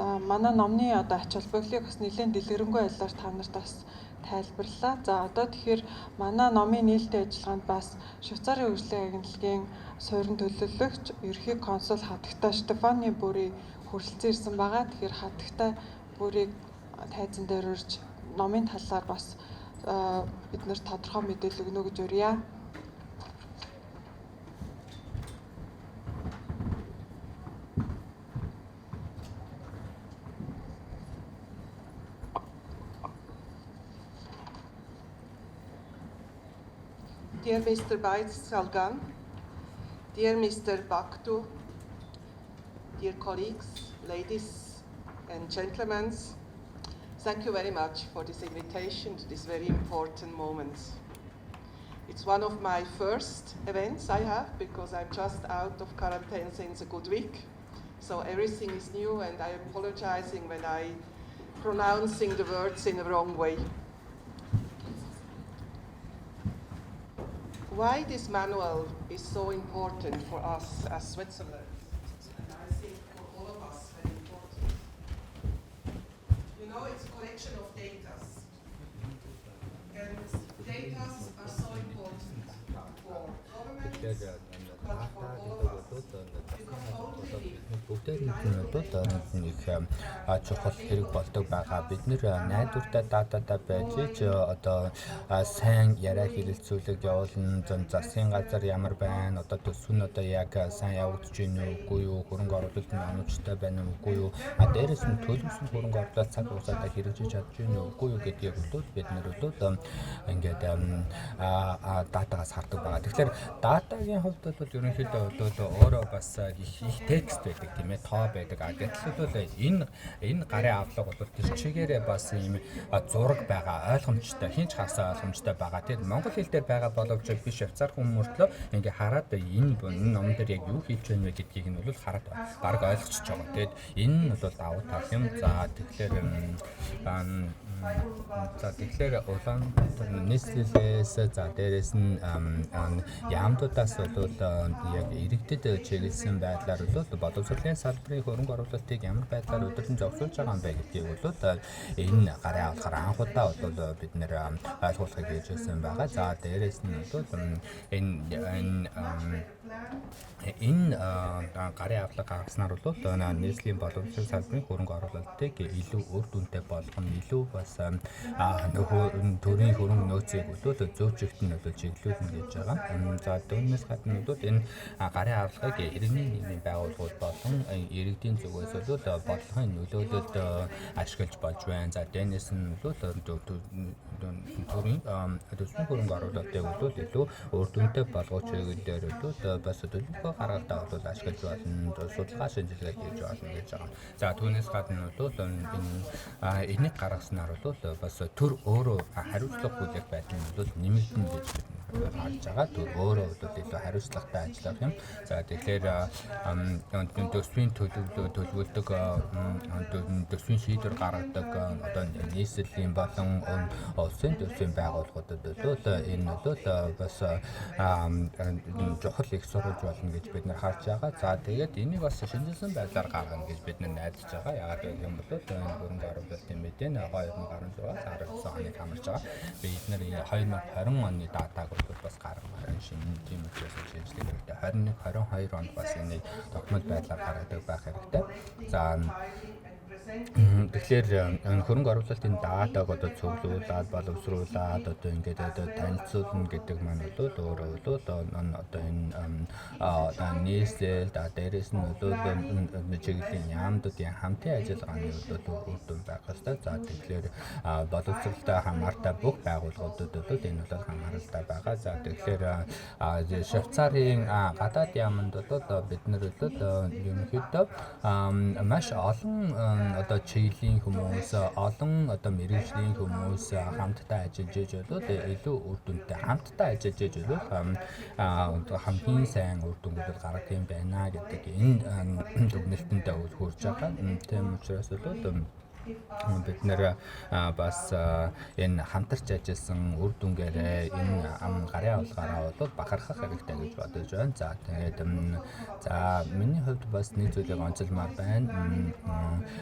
манай номны одоо ач холбогдлыг бас нэлээд дэлгэрэнгүй байдлаар та нарт бас тайлбарлалаа. За одоо тэгэхээр манай номын нээлттэй ажиллагаанд бас Швейцарын хөгжлийн агентлагийн суурин төлөөлөгч ерөнхий консул хатагтай Штефаны Бүрийг хүрэлцэн ирсэн байгаа. Тэгэхээр хатагтай Бүрийг тайзан дээр урьж номын талаар бас биднэрт тодорхой мэдээлэл өгнө гэж урья. Dear Mr. Weitz-Salgan, dear Mr. Baktu, dear colleagues, ladies and gentlemen, thank you very much for this invitation to this very important moment. It's one of my first events I have because I'm just out of quarantine since a good week. So everything is new and I'm apologizing when I'm pronouncing the words in the wrong way. Why this manual is so important for us as Switzerland, and I think for all of us very important. You know, it's a collection of data, and data are so important for governments, but for all of us. Because only бүгдээр нь их чухал хэрэг болдог байгаа. Бид нэр найдвартай дататай байж одоо сайн яриа хэлэлцүүлэг явуулна. Засгийн газар ямар байна? Одоо төсвөн одоо яг сайн явагдаж байна уу? Үгүй юу? Хөрөнгө оруулалт нь онцтой байна уу? Үгүй юу? Дээрээс нь төлөвлөсөн хөрөнгө оруулалт цаг хугацаанд хэрэгжиж чадж байна уу? Үгүй юу гэдгийг бол бид нэр ингээд датагаас хардаг байгаа. Тэгэхээр датагийн хувьд бол ерөнхийдөө өөрөө бас их текст байдаг тийм ээ, тоо байдаг. Гэтэл бол энэ гарын авлага бол тэр чигээрээ бас ийм зураг байгаа, ойлгомжтой, хинч хасаа ойлгомжтой байгаа. Тэгээд монгол хэл дээр байгаа боловч би Швейцар хүмүүртлөө ингээ хараад энэ номон дээр яг юу хийж байна вэ гэдгийг нь бол хараад баг ойлгочихж байгаа. Тэгээд энэ нь бол давуу тал юм. За тэгэхээр Улаанбаатар нийслэлээс за дээрээс нь яамдуудаас бол яг иргэдэд чиглэсэн байдлаар бол боловсролын салбарын хөрөнгө оруулалтыг ямар байдлаар удирдан зохицуулж байгаа юм бэ гэдгийг бол энэ гарын авахаар анх удаа бол бид нэр ойлгуулахыг хийжсэн байгаа. За дээрээс нь бол энэ гарын авлага гаргаснаар бол нийслэлийн боловсролын салбарын хөрөнгө оруулалтыг илүү үр дүнтэй болгох нь илүү бас төрийн хөрөнгө нөөцийг бол зөөчигт нь бол чиглүүлнэ гэж байгаа. За түүнээс гадна бол энэ гарын авлагыг иргэний нийгмийн байгууллагууд болон иргэдийн зүгээс бол бодлогын нөлөөлөлд ашиглаж болж байна. За дэнэс нь бол төрийн төсвийн хөрөнгө оруулалтыг бол илүү үр дүнтэй болгох чиглэлээр бол бас төлөвлөгөө гаргалтаа бол ашиглаж болно. Судалгаа шинжилгээ хийж болно гэж байгаа. За түүнээс гадна бол энийг гаргаснаар бол бас төр өөрөө хариуцлага хүлээх байдал нь бол нэмэгдэнэ гэж харж байгаа. Төр өөрөө бол илүү хариуцлагатай ажиллах юм. За тэгэхээр төсвийн төлөвлөлдөг төсвийн шийдвэр гаргадаг одоо нийслэлийн болон улсын төсвийн байгууллагуудад бол энэ бол бас чухал их сурвалж болно гэж бид нар харж байгаа. За тэгээд энийг бас шинжилсэн байдлаар гаргана гэж бид нар найдаж байгаа. Яагаад гэх юм бол энэ хөрөнгө оруулалтын мэдээ 2016-19 оныг хамарж байгаа. Бид нар 2020 оны датаг бол бас гаргах шинэ тийм учраас шинжилгээ хэрэгтэй. 21-22 онд бас энийг тогтмол байдлаар гаргадаг байх хэрэгтэй. За тэгэхээр хөрөнгө оруулалтын даатаг одоо цуглуулад боловсруулад одоо ингээд одоо танилцуулна гэдэг маань бол өөрөө бол одоо энэ нийслэл дээрээс нь бол чиглэлийн яамдуудын хамтын ажиллагааны бол үр дүн байх ёстой. За тэгэхээр боловсролтой хамаартай бүх байгууллагуудад бол энэ бол хамааралтай байгаа. За тэгэхээр Швейцарын гадаад яамд бол бид нар бол ерөнхийдөө маш олон одоо чиглэлийн хүмүүс, олон одоо мэргэжлийн хүмүүс хамтдаа ажиллаж иж бол илүү үр дүнтэй хамтдаа ажиллаж иж бол хамгийн сайн үр дүнүүд гаргах юм байна гэдэг энэ дүгнэлтэнд хүрч байгаа. Тийм учраас бол бид нэр бас энэ хамтарч ажилласан үр дүнгээрээ энэ гарын авалгаараа бол бахархах хэрэгтэй гэж бодож байна. За тэгээд за миний хувьд бас нэг зүйлийг онцолмоор байна.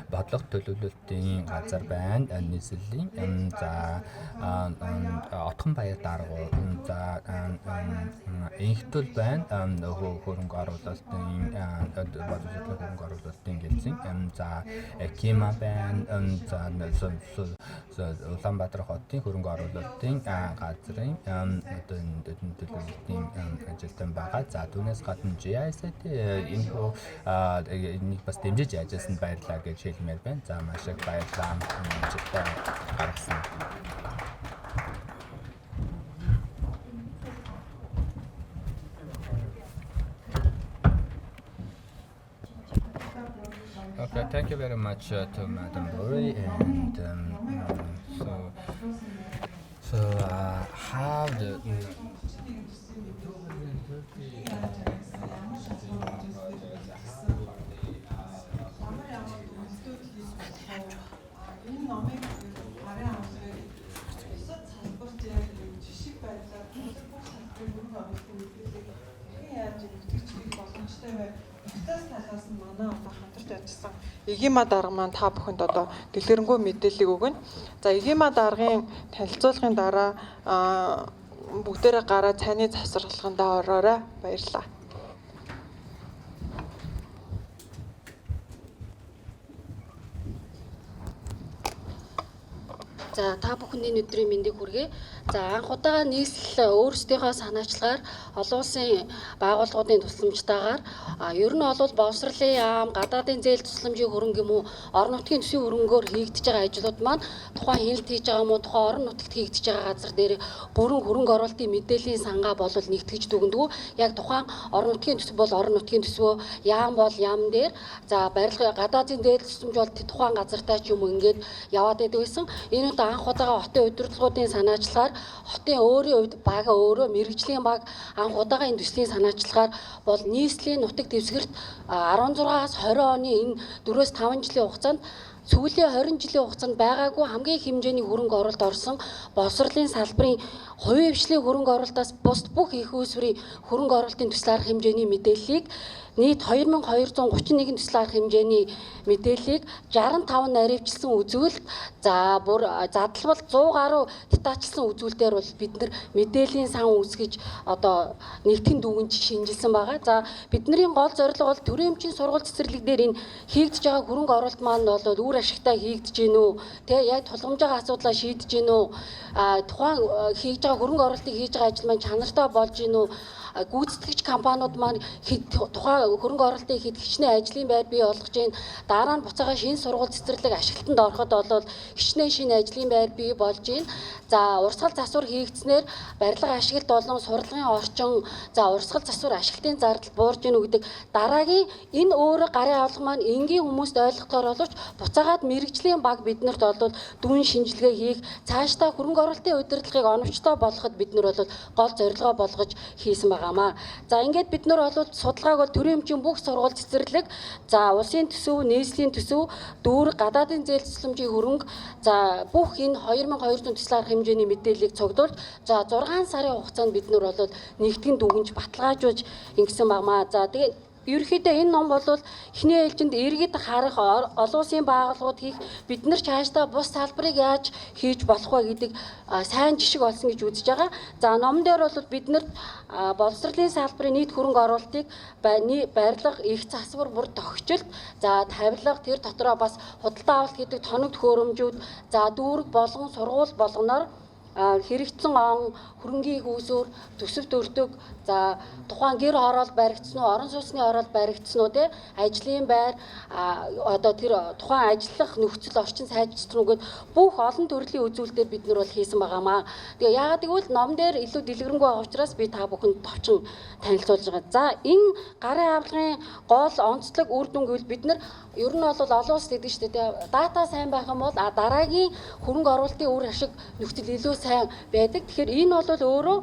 Бодлого төлөвлөлтийн газар байна. Нийслэлийн за отхон баяр дарга за инхтөл байна. Хөрөнгө оруулалтын бодлого хөрөнгө оруулалтын гэлзэн за Кима байна. За Улаанбаатар хотын хөрөнгө оруулалтын газрын одоо энэ төлөвлөлтийн ажилтан байгаа. За түүнээс гадна GIS-д энэ энийг бас дэмжиж ажилласан баярлалаа гэж хэлмээр байна. За маш их баярлалаа. Амжилттай гаргасан. Okay, thank you very much to Madam Lori, and how the талаас нь манай одоо хамтарч ажилласан Эгима дарга маань та бүхэнд одоо дэлгэрэнгүй мэдээллийг өгнө. За Эгима даргын танилцуулгын дараа бүгдээрээ гараа цайны завсарлахандаа ороорой. Баярлалаа. За та бүхэний өдрийн мэндийг хүргэе. За анх удаага нийслэл өөрсдийнхөө санаачлагаар олон улсын байгууллагуудын тусламжтайгаар ер нь бол боловсролын яам, гадаадын зээл тусламжийн хөрөнгө юм уу, орон нутгийн төсвийн хөрөнгөөр хийгдэж байгаа ажлууд маань тухайн хяналт хийж байгаа юм уу, тухайн орон нутагт хийгдэж байгаа газар дээр бүрэн хөрөнгө оруулалтын мэдээллийн сангаа бол нэгтгэж дүгнэдэггүй. Яг тухайн орон нутгийн төсөв бол орон нутгийн төсвөө, яам бол яам дээр, за барилга гадаадын зээл тусламж бол тухайн газартай ч юм уу ингээд яваад байдаг байсан. Энэ анх удаага хотын удирдлагуудын санаачлагаар хотын өөрийн хувьд баг өөрөө мэрэгжлийн баг анх удаага энэ төслийн санаачлагаар бол нийслэлийн нутаг дэвсгэрт 16-аас 20 оны энэ 4-5 жилийн хугацаанд сүүлийн 20 жилийн хугацаанд байгаагүй хамгийн хэмжээний хөрөнгө оруулалт орсон боловсролын салбарын хувийн хвшлийн хөрөнгө оруулалтаас бус бүх их үүсвэрийн хөрөнгө оруулалтын төсөл арга хэмжээний мэдээллийг нийт 2231 төсөл арга хэмжээний мэдээллийг 65 наривчлсан үзүүлэлт за бүр задлбал 100 гаруй детачилсан үзүүлэлтээр бол бид нар мэдээллийн сан үүсгэж одоо нэгтгэн дүгнж шинжилсэн байгаа. За бидний гол зорилго бол төрийн эмчийн сургууль цэцэрлэг дээр энэ хийгдэж байгаа хөрөнгө оруулалт маань бол үр ашигтай хийгдэж гин үү? Тэ яг тулгамж байгаа асуудлаа шийдэж гин үү? Тухайн хийж байгаа хөрөнгө оруулалтыг хийж байгаа ажил маань чанартай болж гин үү? Гүйцэтгэгч компаниуд маань тухайн хөрөнгө оруулалтыг хэд хичнээн ажлын байр бий болгож байна. Дараа нь буцаага шинэ сургууль цэцэрлэг ашиглалтанд ороход бол хичнээн шинэ ажлын байр бий болж байна. За урсгал засвар хийгдснээр барилга ашиглалт болон сурлагын орчин за урсгал засвар ашиглалтын зардал буурж гинэ гэдэг дараагийн энэ өөрөө гарын авалга маань энгийн хүмүүст ойлгохоор боловч буцаагаад мэрэгжлийн баг биднэрт бол дүн шинжилгээ хийх цаашдаа хөрөнгө оруулалтын удирдлагыг оновчтой болгоход бид нар бол гол зорилгоо болгож хийсэн байгаамаа. За ингээд бид нар бол судалгааг бол төрийн эмчийн бүх сургууль цэцэрлэг за улсын төсөв, нийслэлийн төсөв, дүүрэг, гадаадын зээл тусламжийн хөрөнгө за бүх энэ 2200 төсөл арга хэмжээний мэдээллийг цогдуулж за 6 сарын хугацаанд бид нар бол нэгтгэн дүгнж баталгаажуулж ингэсэн байгаамаа. За тэгээд ерөнхийдөө энэ ном бол эхний ээлжинд иргэд харах олон улсын байгууллагууд хийх бид нар цаашдаа бус салбарыг яаж хийж болох вэ гэдэг сайн жишг олсон гэж үзэж байгаа. За номон дээр бол бид нар боловсролын салбарын нийт хөрөнгө оруулалтыг барилга, их засвар, бүр тогтчлт, за тавилга тэр дотроо бас худалдаа авалт гэдэг тоног төхөөрөмжүүд, за дүүрэг болгон сургууль болгоноор хэрэгцсэн он хөрөнгийн хүүсөөр төсөв төрдөг за тухайн гэр хороол баригдсан уу орон сууцны хороол баригдсан уу те ажлын байр одоо тэр тухайн ажиллах нөхцөл орчин сайжирсан уу гэд бүх олон төрлийн үзүүлэлтээр бид нар бол хийсэн байгаамаа. Тэгээ яагаад гэвэл ном дээр илүү дэлгэрэнгүй байгаа учраас би та бүхэнд товчон танилцуулж байгаа. За энэ гарын авалгын гол онцлог үр дүн гэвэл бид нар ер нь бол олон улс гэдэг шүү дээ. Дата сайн байх юм бол дараагийн хөрөнгө оруулалтын үр ашиг нөхцөл илүү сайн байдаг. Тэгэхээр энэ бол өөрөө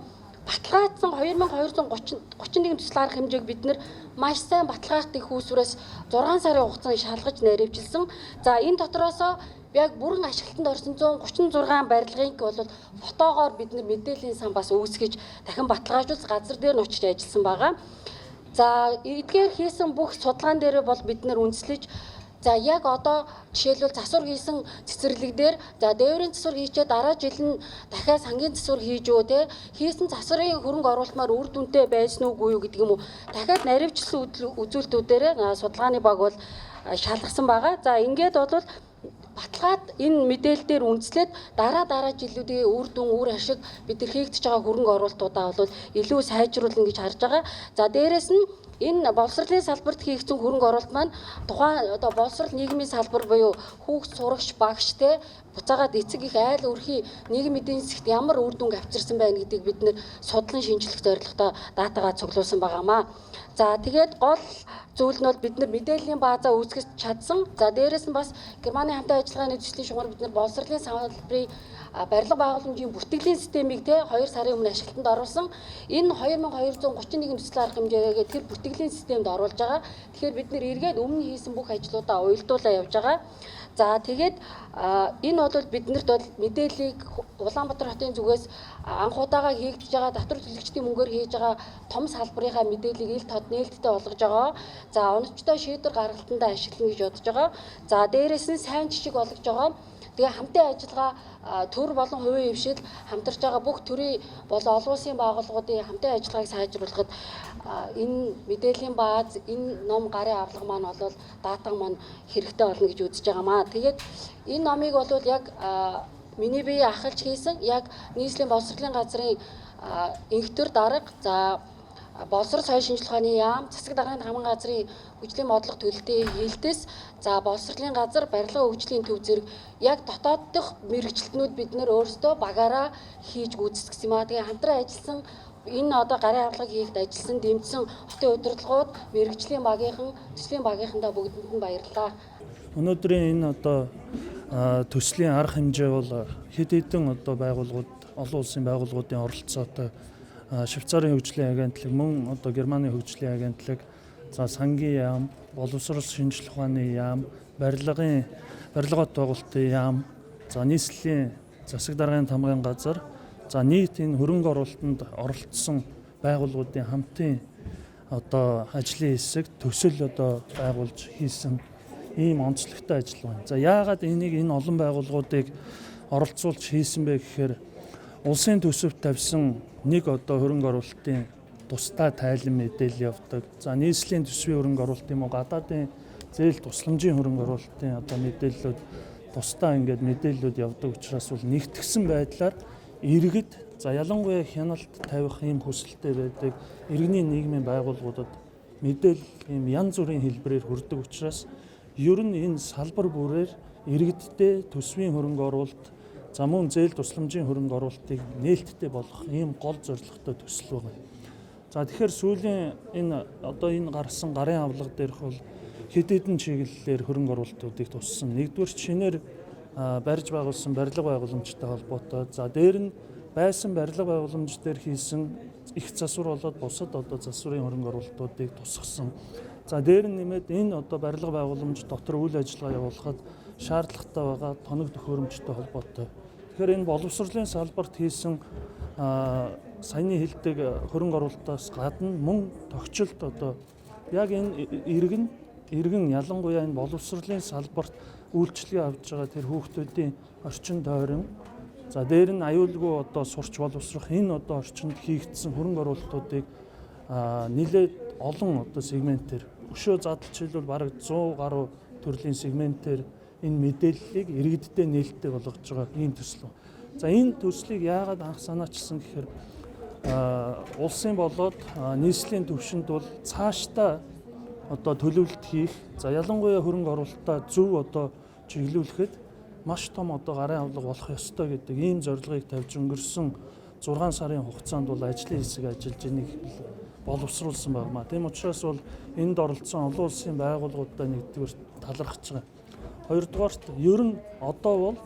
баталгаажсан 2231 төсөл арга хэмжээг бид нэр маш сайн баталгаажт их үүсвэрээс 6 сарын хугацаанд шалгаж наривчилсан. За энэ дотроос яг бүрэн ашиглалтанд орсон 136 барилгыг бол фотогоор бид нэр мэдээллийн сан бас үүсгэж дахин баталгаажуулж газар дээр нь очиж ажилласан байгаа. За эдгээр хийсэн бүх судалгаан дээр бол бид нэр үндэслэж за яг одоо жишээлбэл засвар хийсэн цэцэрлэг дээр за дээврийн засвар хийчээ дараа жил нь дахиад сангийн засвар хийж өгөө те хийсэн засварын хөрөнгө оруулалтмаар үр дүнтэй байсан уугүй юу гэдэг юм уу дахиад наривчлсан үзүүлэлтүүдээр судалгааны баг бол шалгасан байгаа. За ингээд бол баталгаад энэ мэдээлэл дээр үндэслээд дараа жилүүдийн үр дүн үр ашиг бид нар хийгдэж байгаа хөрөнгө оруулалтуудаа бол илүү сайжруулна гэж харж байгаа. За дээрэс нь энэ боловсролын салбарт хийгдсэн хөрөнгө оруулалт маань тухайн одоо боловсрол нийгмийн салбар буюу хүүхд сурагч багш те буцаагаад эцэг их айл өрхийн нийгмийн эдийн засгт ямар үр дүнг авчирсан байна гэдгийг бид нэр судлан шинжлэх зорилготой датагаа цуглуулсан байгаамаа. За тэгээд гол зүйл нь бол бид нар мэдээллийн баазаа үүсгэж чадсан. За дээрэс нь бас Германы хамтын ажиллагааны төслийн шугамар бид нар боловсролын салбарын барилга байгууламжийн бүртгэлийн системийг 2 сарын өмнө ашиглалтанд оруулсан. Энэ 2231 төсөл арга хэмжээгээ тэр бүртгэлийн системд оруулж байгаа. Тэгэхээр бид нэр эргээд өмнө хийсэн бүх ажлуудаа уялдуулаа явж байгаа. За тэгээд энэ бол биднэрт бол мэдээллийг Улаанбаатар хотын зүгээс анхудаага хийгдэж байгаа татвар төлөгчдийн мөнгөөр хийж байгаа том салбарынхаа мэдээллийг ил тод нээлттэй болгож байгаа. За оновчтой шийдвэр гаргалтанд ашиглана гэж бодож байгаа. За дээрээс нь сайн жишг болгож байгаа. Тэгээ хамтын ажиллагаа төр болон хувийн хвшил хамтарч байгаа бүх төрийн болон олон улсын байгууллагуудын хамтын ажиллагааг сайжруулахад энэ мэдээллийн бааз, энэ ном гарын авлага маань бол дата маань хэрэгтэй болно гэж үзэж байгаамаа. Тэгээд энэ номыг бол яг миний бие ахалж хийсэн яг нийслэлийн боловсролын газрын инхтер дарга за боловсрол соёл шинжилгээ ухааны яам, засаг даргын хамгаалалтын газрын хөгжлийн бодлого төлөлтийн хилтэс, за боловсролын газар, барилга хөгжлийн төв зэрэг яг дотоод дахь мэрэгчлэтнүүд бид нөр өөрсдөө багаараа хийж гүйцэтгэсэн юм аа. Тэгээ хамтран ажилласан энэ одоо гарын авлагыг хийхэд ажилласан дэмжсэн хотын удирдлагууд, мэрэгжлийн багийнхан, төслийн багийнхандаа бүгдэнд нь баярлалаа. Өнөөдрийн энэ одоо төслийн арга хэмжээ бол хэд хэдэн одоо байгууллагууд, олон улсын байгууллагуудын оролцоотой Швейцарын хөгжлийн агентлаг, мөн одоо Германы хөгжлийн агентлаг, за сангийн яам, боловсрол шинжилгээ ухааны яам, барилгын байгуулалтын яам, за нийслэлийн засаг даргын тамгын газар, за нийт энэ хөрөнгө оруулалтанд оролцсон байгууллагуудын хамтын одоо ажлын хэсэг төсөл одоо байгуулж хийсэн ийм онцлогтой ажил байна. За яагаад энийг энэ олон байгууллагуудыг оролцуулж хийсэн бэ гэхээр улсын төсөвт тавьсан нэг одоо хөрөнгө оруулалтын тусдаа тайлан мэдээлэл явдаг. За нийслэлийн төсвийн хөрөнгө оруулалт юм уу, гадаадын зээл тусламжийн хөрөнгө оруулалтын одоо мэдээллүүд тусдаа ингээд мэдээллүүд явдаг учраас бол нэгтгсэн байдлаар иргэд за ялангуяа хяналт тавих ийм хүсэлтэй байдаг иргэний нийгмийн байгууллагуудад мэдээлэл ийм янз бүрийн хэлбэрээр хүрдэг учраас ер нь энэ салбар бүрээр иргэдтэй төсвийн хөрөнгө оруулалт за мөн зээл тусламжийн хөрөнгө оруулалтыг нээлттэй болгох ийм гол зорилготой төсөл байна. За тэгэхээр сүүлийн энэ одоо энэ гарсан гарын авлага дээрх бол хэд хэдэн чиглэлээр хөрөнгө оруулалтуудыг туссан. Нэгдүгээр шинээр барьж байгуулсан барилга байгууламжтай холбоотой. За дээр нь байсан барилга байгууламж дээр хийсэн их засвар болоод бусад одоо засварын хөрөнгө оруулалтуудыг тусгасан. За дээр нь нэмээд энэ одоо барилга байгууламж дотор үйл ажиллагаа явуулахад шаардлагатай байгаа тоног төхөөрөмжтэй холбоотой. Тэгэхээр энэ боловсролын салбарт хийсэн саяны хэлдэг хөрөнгө оруулалтаас гадна мөн тогтчлт одоо яг энэ иргэн ялангуяа энэ боловсролын салбарт үйлчлэгээ авч байгаа тэр хүүхдүүдийн орчин тойрон за дээр нь аюулгүй одоо сурч боловсрох энэ одоо орчинд хийгдсэн хөрөнгө оруулалтуудыг нэлээд олон одоо сегментээр өшөө задлж хэлбэл бараг 100 гаруй төрлийн сегментээр энэ мэдээллийг иргэддээ нээлттэй болгож байгаа ийм төсөл. За энэ төслийг яагаад анх санаачилсан гэхээр улсын болоод нийслэлийн төвшөнд бол цаашдаа одоо төлөвлөлт хийх за ялангуяа хөрөнгө оруулалтаа зөв одоо чиглүүлэхэд маш том одоо гарын авлага болох ёстой гэдэг ийм зорилгыг тавьж өнгөрсөн 6 сарын хугацаанд бол ажлын хэсэг ажиллаж энийг боловсруулсан байна. Тийм учраас бол энд оролцсон олон улсын байгууллагуудаа нэгдүгээр талархаж байгаа. Хоёрдугаарт ер нь одоо бол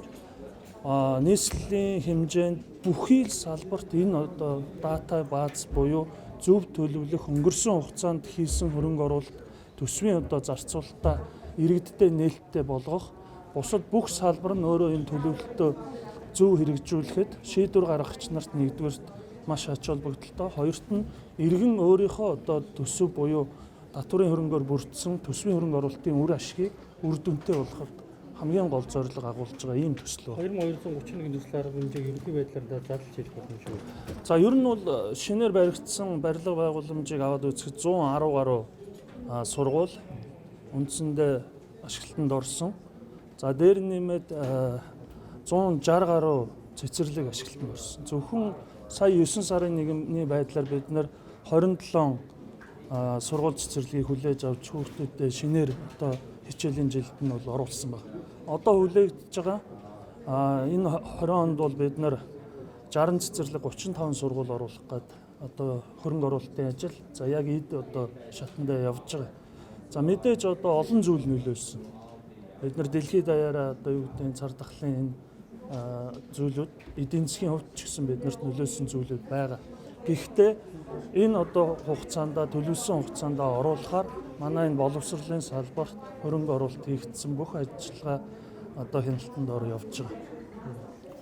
нийслэлийн хэмжээнд бүхий л салбарт энэ одоо дата бааз буюу зөв төлөвлөх өнгөрсөн хугацаанд хийсэн хөрөнгө оруулалт төсвийн одоо зарцуулалтаа иргэдтэй нээлттэй болгох бусад бүх салбар нь өөрөө энэ төлөвлөлтөө зөв хэрэгжүүлэхэд шийдвэр гаргагч нарт нэгдүгээрт маш ач холбогдолтой, хоёрт нь иргэн өөрийнхөө одоо төсөв буюу татварын хөрөнгөөр бүрдсэн төсвийн хөрөнгө оруулалтын үр ашгийг үр дүнтэй болгоход хамгийн гол зорилго агуулж байгаа ийм төсөл байна. 2231 төсөл арга хэмжээг ерөнхий байдлаар задлж хэлэх болно шүү. За ер нь бол шинээр баригдсан барилга байгууламжийг аваад үзэхэд 110 гаруй сургууль үндсэндээ ашиглалтанд орсон. За дээр нэмээд 160 гаруй цэцэрлэг ашиглалтанд орсон. Зөвхөн сая 9 сарын 1-ний байдлаар бид нэр 27 сургууль цэцэрлэгийг хүлээж авч хүүхдүүдэд шинээр одоо хичээлийн жилд нь бол оруулсан байна. Одоо хүлээгдэж байгаа энэ 20 онд бол бид нэр 60 цэцэрлэг 35 сургууль оруулах гээд одоо хөрөнгө оруулалтын ажил за яг эд одоо шатандаа явж байгаа. За мэдээж одоо олон зүйл нөлөөлсөн. Бид нар дэлхийд даяараа одоо юу гэдэг цар тахлын энэ зүйлүүд эдийн засгийн хувьд ч гэсэн биднэрт нөлөөлсөн зүйлүүд байгаа. Гэхдээ энэ одоо хугацаанд төлөвлөсөн хугацаанд оруулахаар манай энэ боловсролын салбарт хөрөнгө оруулалт хийгдсэн бүх ажиллагаа одоо хяналтанд ор явж байгаа.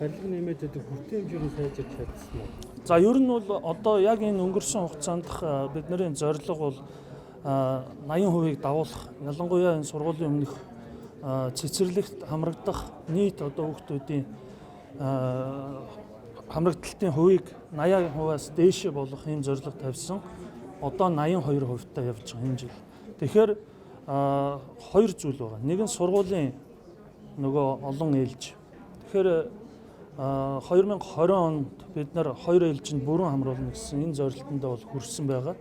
Барилга нэмээд өгөх хүртээ хэмжээний сайжирч чадсан уу? За ер нь бол одоо яг энэ өнгөрсөн хугацаанд бидний зорилго бол 80%-ийг давуулах. Ялангуяа энэ сургуулийн өмнөх цэцэрлэгт хамрагдах нийт одоо хүүхдүүдийн хамрагдалтын хувийг 80%-аас дээш болох ийм зорилго тавьсан. Одоо 82%-тай явж байгаа энэ жил. Тэгэхээр хоёр зүйл байгаа. Нэг нь сургуулийн нөгөө олон ээлж. Тэгэхээр 2020 онд бид нар хоёр ээлжинд бүрэн хамруулна гэсэн энэ зорилтонд бол хүрсэн байгаа.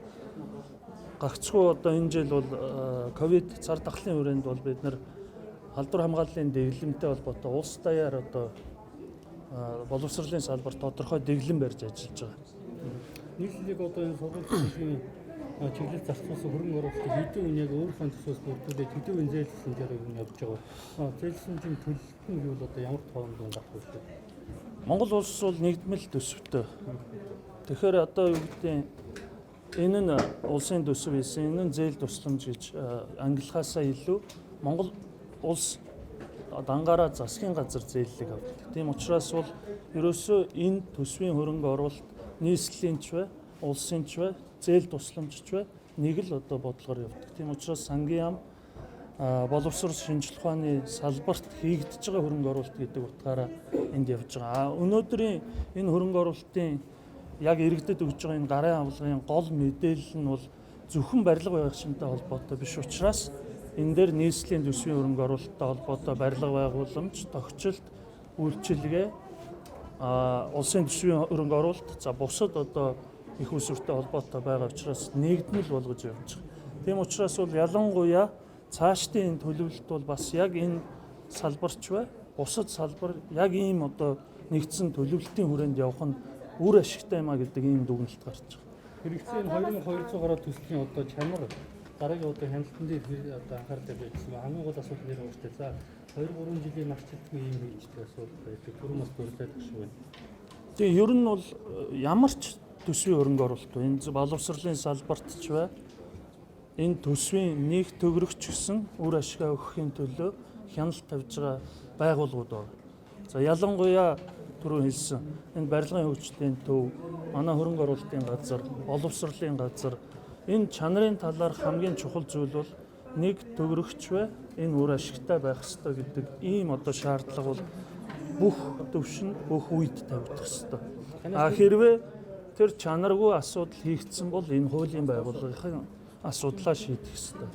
Гагцхүү одоо энэ жил бол ковид цар тахлын хүрээнд бол бид нар халдвар хамгааллын дэглэмтэй холбоотой улс даяар одоо боловсролын салбар тодорхой дэглэм барьж ажиллаж байгаа. Нийслэлийг одоо энэ сургуулийн чиглэл зарцуулсан хөрөнгө оруулалтыг хэдэн үн яг өөрийнхөө төсөөс бүрдүүлээд хэдэн үн зээлсэн зэрэг нь явж байгаа. Зээлсэн чинь төлөлт нь юу бол одоо ямар тоонд гарах вэ? Монгол улс бол нэгдмэл төсөвтэй. Тэгэхээр одоо юу гэдэг энэ нь улсын төсөв хийсэн, энэ нь зээл тусламж гэж ангилахаасаа илүү Монгол улс дангаараа засгийн газар зээллэг авдаг. Тийм учраас бол ерөөсөө энэ төсвийн хөрөнгө оруулалт нийслэлийн ч бай, улсын ч бай, зээл тусламжч бай нэг л одоо бодлогоор явдаг. Тийм учраас сангийн ам боловсрол шинжилгээ ухааны салбарт хийгдэж байгаа хөрөнгө оруулалт гэдэг утгаараа энд явж байгаа. Өнөөдрийн энэ хөрөнгө оруулалтын яг иргэдэд өгж байгаа энэ гарын авлагын гол мэдээлэл нь бол зөвхөн барилга байгуулалттай холбоотой биш учраас энэ дээр нийслэлийн төсвийн хөрөнгө оруулалттай холбоотой барилга байгууламж, тогтчлт, үйлчилгээ, улсын төсвийн хөрөнгө оруулалт, за бусад одоо их усүртэй холбоотой байгаа учраас нэгдмэл болгож явж байгаа. Тийм учраас бол ялангуяа цаашдын энэ төлөвлөлт бол бас яг энэ салбарч бай, бусад салбар яг ийм одоо нэгдсэн төлөвлөлтийн хүрээнд явах нь үр ашигтай юм а гэдэг ийм дүгнэлт гарч байгаа. Хэрэгцээ 2200 гаруй төслийн одоо чанар дараагийн одоо хяналтан дээр одоо анхаарал тавьсан хамгийн гол асуудал нэр байгаа шүү дээ. За 2-3 жилийн марчилтны ийм хийжтэй асуудал байдаг. Түрүүнээс дурдаад гэж байна. Тэгээ ер нь бол ямар ч төсвийн хөрөнгө оруулалт вэ? Энэ боловсролын салбарт ч бай. Энэ төсвийн нэг төгрөгч гэсэн үр ашигаа өгөхийн төлөө хяналт тавьж байгаа байгууллагууд байна. За ялангуяа түрүү хэлсэн энэ барилгын хөгжлийн төв, манай хөрөнгө оруулалтын газар, боловсролын газар энэ чанарын талаар хамгийн чухал зүйл бол нэг төгрөгч бай, энэ үр ашигтай байх ёстой гэдэг ийм одоо шаардлага бол бүх төвшин бүх үед тавигдах ёстой. Хэрвээ тэр чанаргүй асуудал хийгдсэн бол энэ хуулийн байгууллагын асуудлаа шийдэх ёстой.